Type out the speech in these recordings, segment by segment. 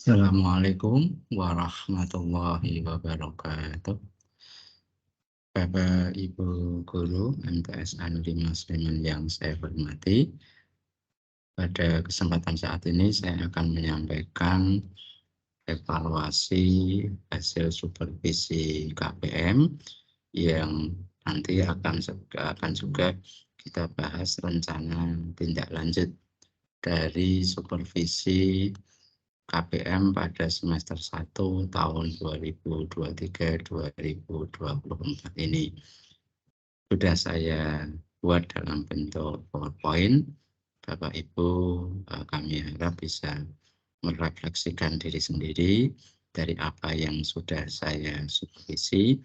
Assalamualaikum warahmatullahi wabarakatuh. Bapak Ibu Guru MTS Andi Muslimin yang saya hormati, pada kesempatan saat ini saya akan menyampaikan evaluasi hasil supervisi KPM yang nanti akan juga kita bahas rencana tindak lanjut dari supervisi KPM pada semester 1 tahun 2023-2024 ini. Sudah saya buat dalam bentuk PowerPoint. Bapak Ibu, kami harap bisa merefleksikan diri sendiri dari apa yang sudah saya supervisi,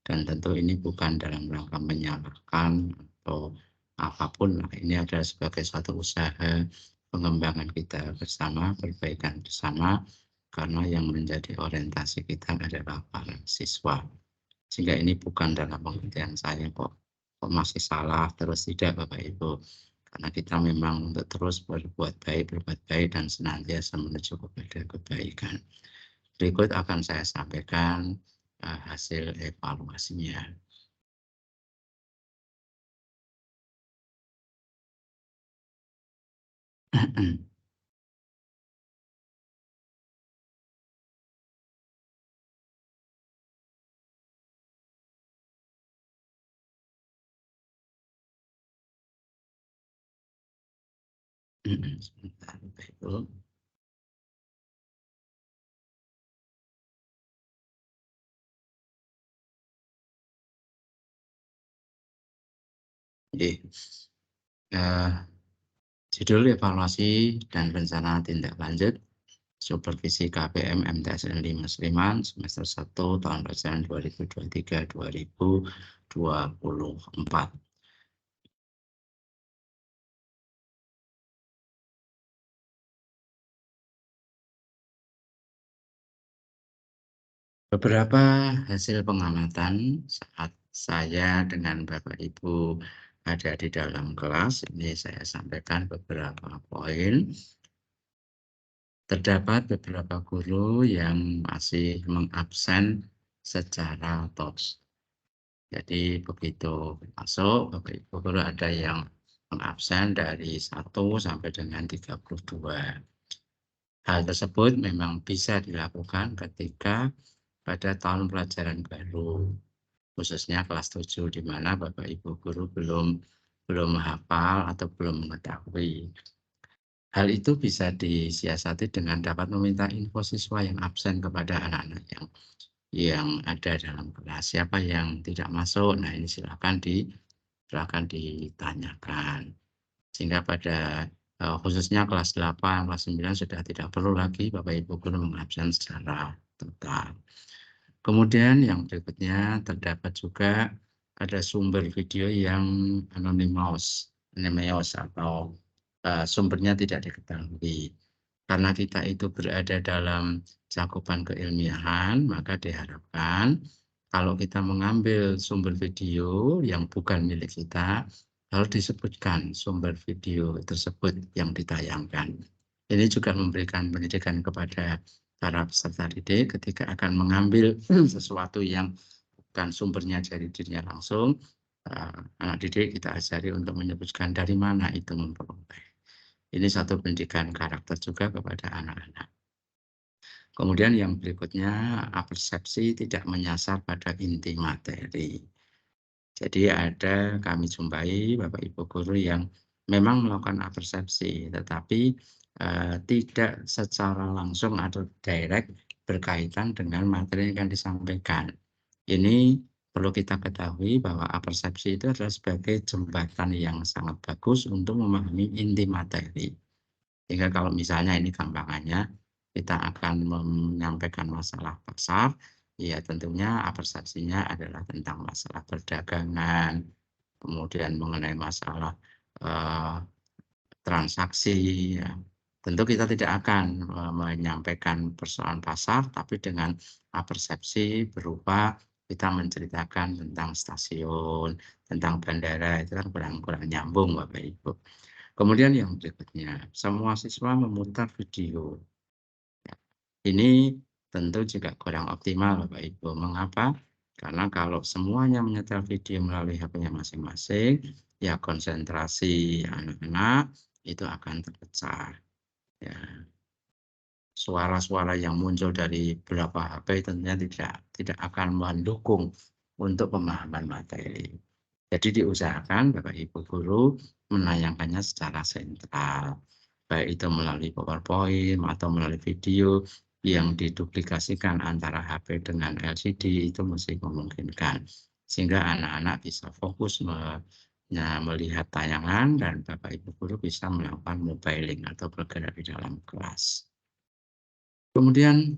dan tentu ini bukan dalam rangka menyalahkan atau apapun. Ini adalah sebagai suatu usaha pengembangan kita bersama, perbaikan bersama, karena yang menjadi orientasi kita adalah para siswa. Sehingga ini bukan dalam pengertian saya kok masih salah, terus tidak Bapak Ibu. Karena kita memang untuk terus berbuat baik dan senantiasa menuju kepada kebaikan. Berikut akan saya sampaikan hasil evaluasinya. Sebentar, Bapak Ibu. Judul evaluasi dan rencana tindak lanjut supervisi KPM MTS Andi Muslimin semester 1 tahun pelajaran 2023-2024. Beberapa hasil pengamatan saat saya dengan Bapak Ibu ada di dalam kelas, ini saya sampaikan beberapa poin. Terdapat beberapa guru yang masih mengabsen secara tos. Jadi begitu masuk, Bapak Ibu guru ada yang mengabsen dari 1 sampai dengan 32. Hal tersebut memang bisa dilakukan ketika pada tahun pelajaran baru, khususnya kelas 7, di mana Bapak Ibu guru belum hafal atau belum mengetahui. Hal itu bisa disiasati dengan dapat meminta info siswa yang absen kepada anak-anak yang ada dalam kelas. Siapa yang tidak masuk, nah ini silakan ditanyakan. Sehingga pada khususnya kelas 8, kelas 9 sudah tidak perlu lagi Bapak Ibu guru mengabsen secara total. Kemudian yang berikutnya terdapat juga ada sumber video yang anonymous atau sumbernya tidak diketahui. Karena kita itu berada dalam cakupan keilmiahan, maka diharapkan kalau kita mengambil sumber video yang bukan milik kita, harus disebutkan sumber video tersebut yang ditayangkan. Ini juga memberikan pendidikan kepada para peserta didik ketika akan mengambil sesuatu yang bukan sumbernya dari dirinya langsung, anak didik kita ajari untuk menyebutkan dari mana itu memperoleh. Ini satu pendidikan karakter juga kepada anak-anak. Kemudian yang berikutnya, apersepsi tidak menyasar pada inti materi. Jadi ada kami jumpai Bapak Ibu guru yang memang melakukan apersepsi, tetapi tidak secara langsung atau direct berkaitan dengan materi yang akan disampaikan. Ini perlu kita ketahui bahwa apersepsi itu adalah sebagai jembatan yang sangat bagus untuk memahami inti materi. Sehingga kalau misalnya ini gampangannya, kita akan menyampaikan masalah pasar, ya tentunya apersepsinya adalah tentang masalah perdagangan, kemudian mengenai masalah transaksi. Ya. Tentu kita tidak akan menyampaikan persoalan pasar, tapi dengan apersepsi berupa kita menceritakan tentang stasiun, tentang bandara, itu kan kurang nyambung Bapak Ibu. Kemudian yang berikutnya, semua siswa memutar video. Ini tentu juga kurang optimal Bapak Ibu. Mengapa? Karena kalau semuanya menyetel video melalui HP-nya masing-masing, ya konsentrasi anak-anak itu akan terpecah. Ya, suara-suara yang muncul dari beberapa HP tentunya tidak akan mendukung untuk pemahaman materi. Jadi diusahakan Bapak Ibu guru menayangkannya secara sentral, baik itu melalui PowerPoint atau melalui video yang diduplikasikan antara HP dengan LCD itu masih memungkinkan. Sehingga anak-anak bisa fokus melihat tayangan dan Bapak Ibu guru bisa melakukan mobiling atau bergerak di dalam kelas. Kemudian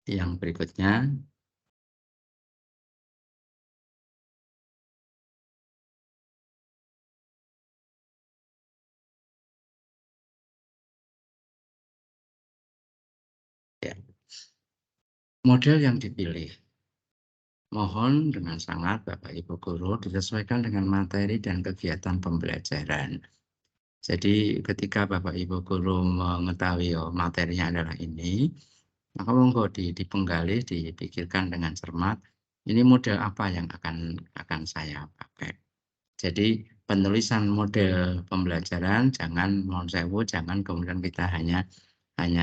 yang berikutnya, ya, model yang dipilih. Mohon dengan sangat Bapak Ibu guru disesuaikan dengan materi dan kegiatan pembelajaran. Jadi ketika Bapak Ibu guru mengetahui oh, materinya adalah ini, maka monggo dipenggali, dipikirkan dengan cermat, ini model apa yang akan saya pakai. Jadi penulisan model pembelajaran jangan mohon sewu, jangan kemudian kita hanya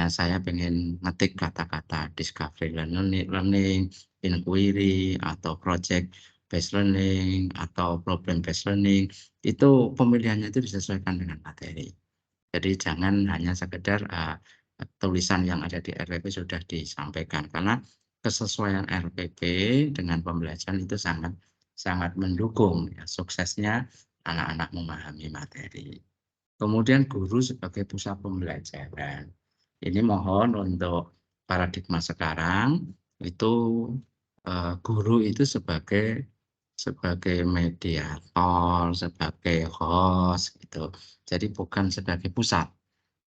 saya pengen ngetik kata-kata discovery learning, inquiry, atau project based learning, atau problem based learning, itu pemilihannya itu disesuaikan dengan materi. Jadi jangan hanya sekedar tulisan yang ada di RPP sudah disampaikan, karena kesesuaian RPP dengan pembelajaran itu sangat sangat mendukung ya, suksesnya anak-anak memahami materi. Kemudian guru sebagai pusat pembelajaran. Ini mohon untuk paradigma sekarang itu guru itu sebagai mediator, sebagai host gitu. Jadi bukan sebagai pusat.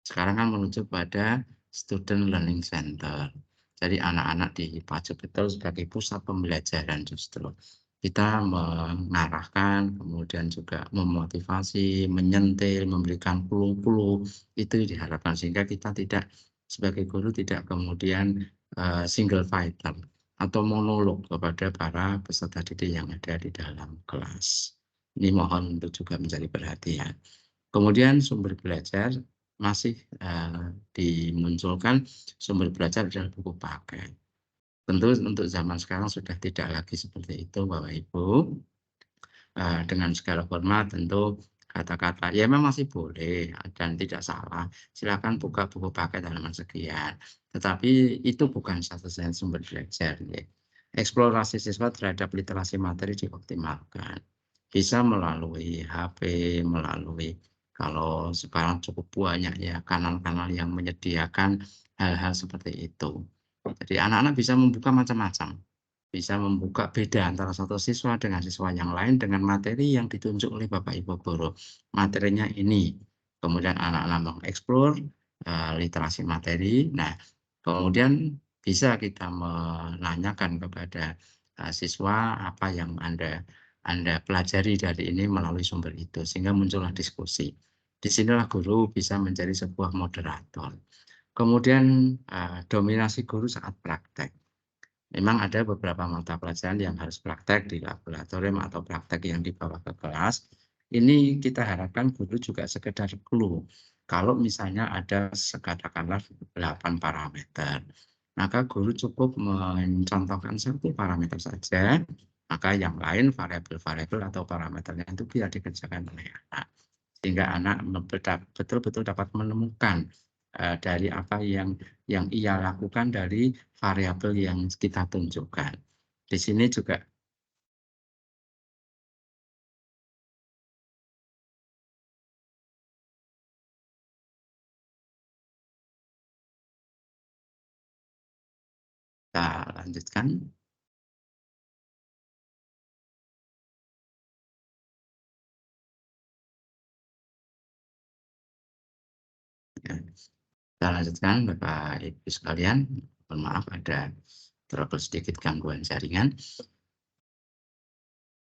Sekarang kan menuju pada student learning center. Jadi anak-anak dipacu betul sebagai pusat pembelajaran justru. Kita mengarahkan, kemudian juga memotivasi, menyentil, memberikan clue-clue, itu diharapkan sehingga kita tidak sebagai guru tidak kemudian single fighter atau monolog kepada para peserta didik yang ada di dalam kelas. Ini mohon untuk juga menjadi perhatian. Kemudian sumber belajar masih dimunculkan sumber belajar adalah buku paket. Tentu untuk zaman sekarang sudah tidak lagi seperti itu Bapak Ibu. Dengan segala hormat tentu kata-kata ya memang masih boleh dan tidak salah. Silakan buka buku paket halaman sekian. Tetapi itu bukan satu-satunya sumber belajar. Ya. Eksplorasi siswa terhadap literasi materi dioptimalkan. Bisa melalui HP, melalui kalau sekarang cukup banyak ya kanal-kanal yang menyediakan hal-hal seperti itu. Jadi anak-anak bisa membuka macam-macam. Bisa membuka beda antara satu siswa dengan siswa yang lain dengan materi yang ditunjuk oleh Bapak Ibu guru. Materinya ini. Kemudian anak-anak mengeksplor literasi materi. Nah, kemudian bisa kita menanyakan kepada siswa apa yang Anda pelajari dari ini melalui sumber itu sehingga muncullah diskusi. Disinilah guru bisa menjadi sebuah moderator. Kemudian dominasi guru saat praktek. Memang ada beberapa mata pelajaran yang harus praktek di laboratorium atau praktek yang dibawa ke kelas. Ini kita harapkan guru juga sekedar clue. Kalau misalnya ada katakanlah 8 parameter, maka guru cukup mencontohkan satu parameter saja, maka yang lain variabel-variabel atau parameternya itu bisa dikerjakan oleh anak. Sehingga anak betul-betul dapat menemukan dari apa yang ia lakukan dari variabel yang kita tunjukkan. Di sini juga kita lanjutkan. Ya. Kita lanjutkan Bapak Ibu sekalian. Mohon maaf ada trouble sedikit gangguan jaringan.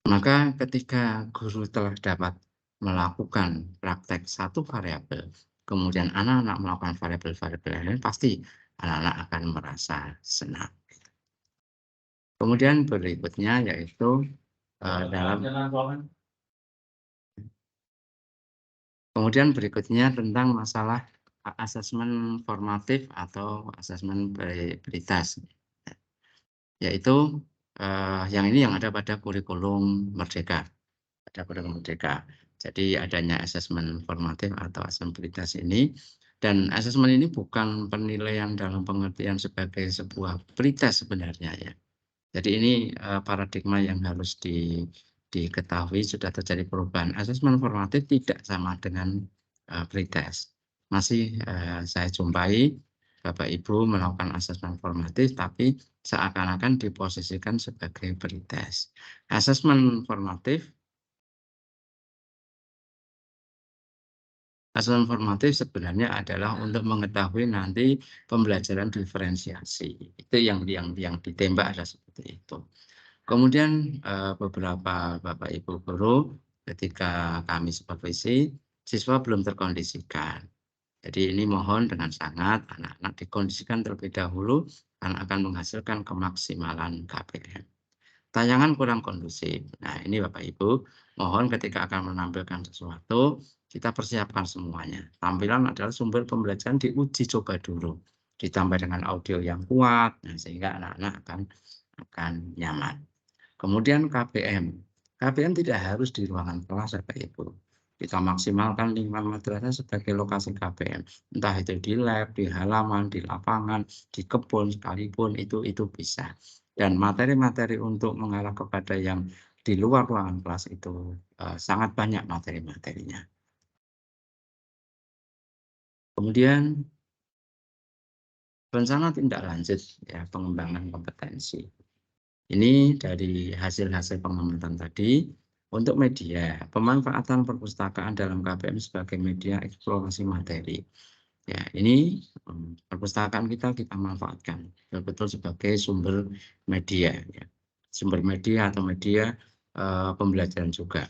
Maka ketika guru telah dapat melakukan praktek satu variabel, kemudian anak-anak melakukan variabel-variabel lain, pasti anak-anak akan merasa senang. Kemudian berikutnya yaitu kemudian berikutnya tentang masalah asesmen formatif atau asesmen prioritas, yaitu yang ini yang ada pada kurikulum Merdeka. Ada kurikulum Merdeka. Jadi adanya asesmen formatif atau asesmen prioritas ini, dan asesmen ini bukan penilaian dalam pengertian sebagai sebuah prioritas sebenarnya ya. Jadi ini paradigma yang harus diketahui sudah terjadi perubahan. Asesmen formatif tidak sama dengan pretest. Masih saya jumpai Bapak Ibu melakukan asesmen formatif tapi seakan-akan diposisikan sebagai pretest. Asesmen formatif sebenarnya adalah untuk mengetahui nanti pembelajaran diferensiasi. Itu yang ditembak adalah seperti itu. Kemudian beberapa Bapak Ibu guru ketika kami supervisi, siswa belum terkondisikan. Jadi ini mohon dengan sangat anak-anak dikondisikan terlebih dahulu karena akan menghasilkan kemaksimalan KPM. Tayangan kurang kondusif. Nah ini Bapak Ibu, mohon ketika akan menampilkan sesuatu, kita persiapkan semuanya. Tampilan adalah sumber pembelajaran diuji coba dulu. Ditambah dengan audio yang kuat, nah, sehingga anak-anak akan nyaman. Kemudian KPM. KPM tidak harus di ruangan kelas Bapak Ibu. Kita maksimalkan lingkungan madrasah sebagai lokasi KPM. Entah itu di lab, di halaman, di lapangan, di kebun sekalipun itu bisa. Dan materi-materi untuk mengarah kepada yang di luar ruangan kelas itu sangat banyak materi-materinya. Kemudian rencana tindak lanjut ya pengembangan kompetensi. Ini dari hasil-hasil pengamatan tadi. Untuk media, pemanfaatan perpustakaan dalam KPM sebagai media eksplorasi materi. Ya, ini perpustakaan kita manfaatkan betul-betul sebagai sumber media, ya. Sumber media atau media pembelajaran juga.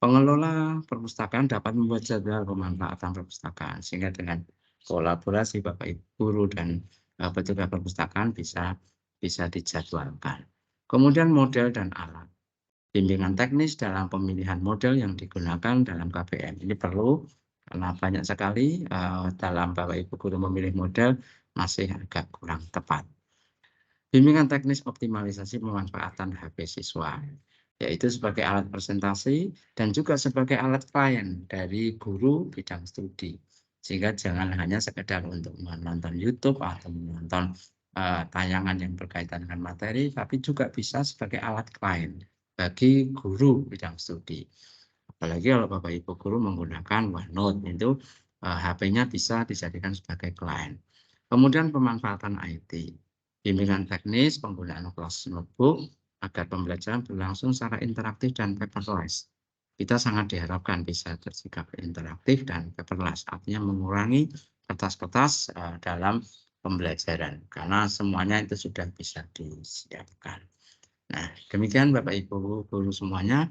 Pengelola perpustakaan dapat membuat jadwal pemanfaatan perpustakaan sehingga dengan kolaborasi Bapak Ibu guru dan petugas perpustakaan bisa dijadwalkan. Kemudian model dan alat. Bimbingan teknis dalam pemilihan model yang digunakan dalam KPM. Ini perlu karena banyak sekali dalam Bapak Ibu guru memilih model masih agak kurang tepat. Bimbingan teknis optimalisasi pemanfaatan HP siswa, yaitu sebagai alat presentasi dan juga sebagai alat klien dari guru bidang studi. Sehingga jangan hanya sekedar untuk menonton YouTube atau menonton tayangan yang berkaitan dengan materi, tapi juga bisa sebagai alat klien bagi guru bidang studi. Apalagi kalau Bapak Ibu guru menggunakan OneNote, itu HP-nya bisa dijadikan sebagai klien. Kemudian pemanfaatan IT. Bimbingan teknis penggunaan kelas notebook agar pembelajaran berlangsung secara interaktif dan paperless. Kita sangat diharapkan bisa bersikap interaktif dan paperless, artinya mengurangi kertas-kertas dalam pembelajaran karena semuanya itu sudah bisa disiapkan. Nah, demikian Bapak Ibu guru semuanya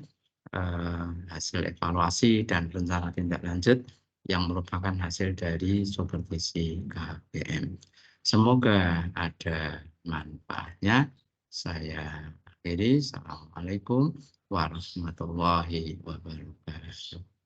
hasil evaluasi dan rencana tindak lanjut yang merupakan hasil dari supervisi KPM. Semoga ada manfaatnya. Saya akhiri. Assalamualaikum warahmatullahi wabarakatuh.